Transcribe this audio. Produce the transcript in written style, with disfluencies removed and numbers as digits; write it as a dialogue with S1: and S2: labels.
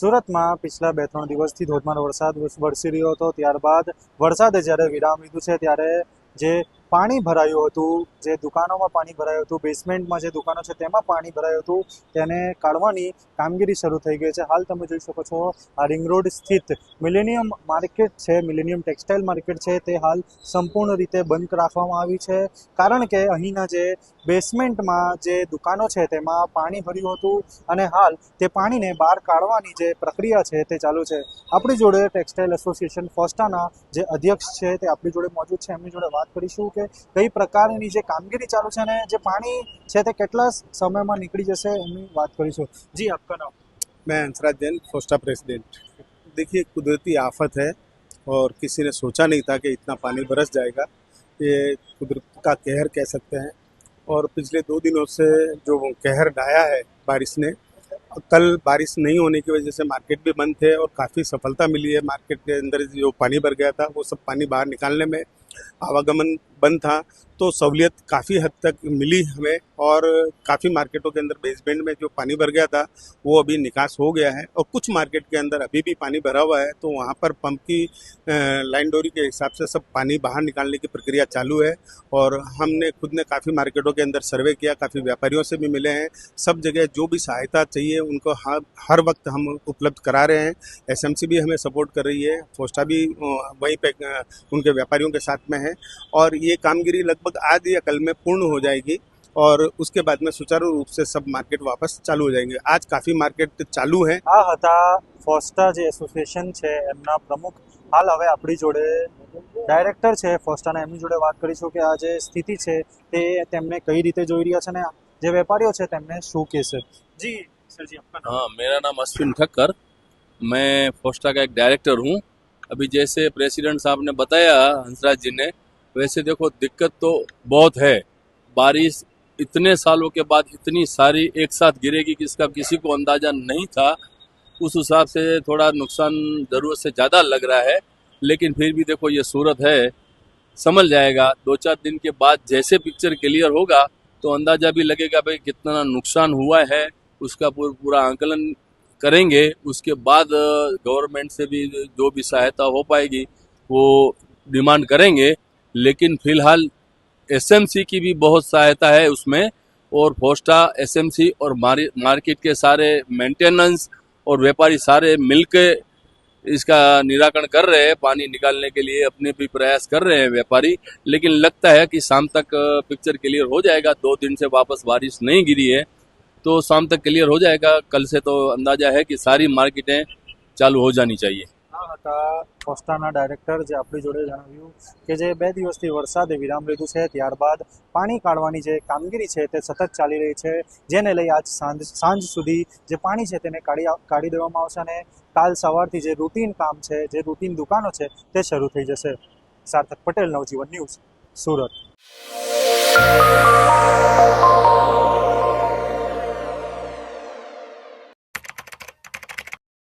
S1: સુરતમાં પિછલા 2-3 દિવસથી ધોધમાર વરસાદ વરસી રહ્યો હતો। ત્યારબાદ વરસાદે જ્યારે વિરામ લીધું છે ત્યારે જે પાણી ભરાયું હતું, જે દુકાનોમાં પાણી ભરાયું હતું, બેસમેન્ટમાં જે દુકાનો છે તેમાં પાણી ભરાયું હતું, તેને કાઢવાની કામગીરી શરૂ થઈ ગઈ છે। હાલ તમે જોઈ શકો છો આ રિંગ રોડ સ્થિત મિલેનિયમ માર્કેટ છે, મિલેનિયમ ટેક્સટાઇલ માર્કેટ છે, તે હાલ સંપૂર્ણ રીતે બંધ રાખવામાં આવી છે, કારણ કે અહીંના જે બેસમેન્ટમાં જે દુકાનો છે તેમાં પાણી ભર્યું હતું અને હાલ તે પાણીને બહાર કાઢવાની જે પ્રક્રિયા છે તે ચાલુ છે। આપણી જોડે ટેક્સટાઇલ એસોસિએશન ફોસ્ટાના જે અધ્યક્ષ છે તે આપણી જોડે મોજૂદ છે, એમની જોડે વાત કરીશું કે કઈ પ્રકારની જે કામગીરી ચાલુ છે અને જે પાણી છે તે કેટલા સમયમાં નીકળી જશે એમની વાત કરીશું। જી, આપका નામ?
S2: मैं हंसराज जैन, फोस्टा प्रेसिडेंट। देखिए, कुदरती आफत है और किसी ने सोचा नहीं था कि इतना पानी बरस जाएगा। ये कुदरत का कहर कह सकते हैं। और पिछले 2 दिनों से जो वो कहर ढाया है बारिश ने, कल बारिश नहीं होने की वजह से मार्केट भी बंद थे और काफ़ी सफलता मिली है। मार्केट के अंदर जो पानी भर गया था वो सब पानी बाहर निकालने में, आवागमन बंद था तो सहूलियत काफ़ी हद तक मिली हमें। और काफ़ी मार्केटों के अंदर बेसमेंट में जो पानी भर गया था वो अभी निकास हो गया है और कुछ मार्केट के अंदर अभी भी पानी भरा हुआ है, तो वहाँ पर पंप की लाइन डोरी के हिसाब से सब पानी बाहर निकालने की प्रक्रिया चालू है। और हमने खुद ने काफ़ी मार्केटों के अंदर सर्वे किया, काफ़ी व्यापारियों से भी मिले हैं। सब जगह जो भी सहायता चाहिए उनको हर वक्त हम उपलब्ध करा रहे हैं। एसएमसी भी हमें सपोर्ट कर रही है, फोस्टा भी वहीं पे उनके व्यापारियों के साथ में है और ये कामगिरी लगभग आज या कल में पूर्ण हो जाएगी और उसके बाद में सुचारू रूप से सब मार्केट वापस चालू हो जाएंगे। आज काफ़ी मार्केट चालू है।
S1: આ હતા ફોસ્ટા જે એસોસિએશન છે એમના પ્રમુખ। હાલ હવે આપણી જોડે ડાયરેક્ટર છે ફોસ્ટાના, એમની જોડે વાત કરીશું કે આ જે સ્થિતિ છે તે તેમને કઈ રીતે જોઈ રહ્યા છે અને જે વેપારીઓ છે તેમને શું કહેશે। જી સર जी, आपका नाम?
S3: हाँ, मेरा नाम अश्विन ठक्कर, मैं फोस्टा का एक डायरेक्टर हूँ। अभी जैसे प्रेसिडेंट साहब ने बताया, हंसराज जी ने, वैसे देखो दिक्कत तो बहुत है। बारिश इतने सालों के बाद इतनी सारी एक साथ गिरेगी कि इसका किसी को अंदाजा नहीं था। उस हिसाब से थोड़ा नुकसान ज़रूरत से ज़्यादा लग रहा है, लेकिन फिर भी देखो ये सूरत है, समझ जाएगा। 2-4 दिन के बाद जैसे पिक्चर क्लियर होगा तो अंदाजा भी लगेगा भाई कितना नुकसान हुआ है, उसका पूरा आंकलन करेंगे। उसके बाद गवर्नमेंट से भी जो भी सहायता हो पाएगी वो डिमांड करेंगे। लेकिन फिलहाल एसएमसी की भी बहुत सहायता है उसमें, और फोस्टा, एसएमसी और मार्केट के सारे मेंटेनेंस और व्यापारी सारे मिलके इसका निराकरण कर रहे हैं। पानी निकालने के लिए अपने भी प्रयास कर रहे हैं व्यापारी, लेकिन लगता है कि शाम तक पिक्चर क्लियर हो जाएगा। 2 दिन से वापस बारिश नहीं गिरी है तो शाम तक क्लियर हो जाएगा। कल से तो अंदाजा है कि सारी मार्केटें चालू हो जानी चाहिए।
S1: આ હતા ફોસ્ટાના ડાયરેક્ટર જે આપણી જોડે જણાવ્યું કે જે 2 દિવસથી વરસાદે વિરામ લીધું છે, ત્યારબાદ પાણી કાઢવાની જે કામગીરી છે તે સતત ચાલી રહી છે, જેને લઈ આજ સાંજ સુધી જે પાણી છે તેને કાઢી દેવામાં આવશે અને કાલ સવારથી જે રૂટીન કામ છે, જે રૂટીન દુકાનો છે તે શરૂ થઈ જશે। સાર્થક પટેલ, નવજીવન ન્યૂઝ, સુરત।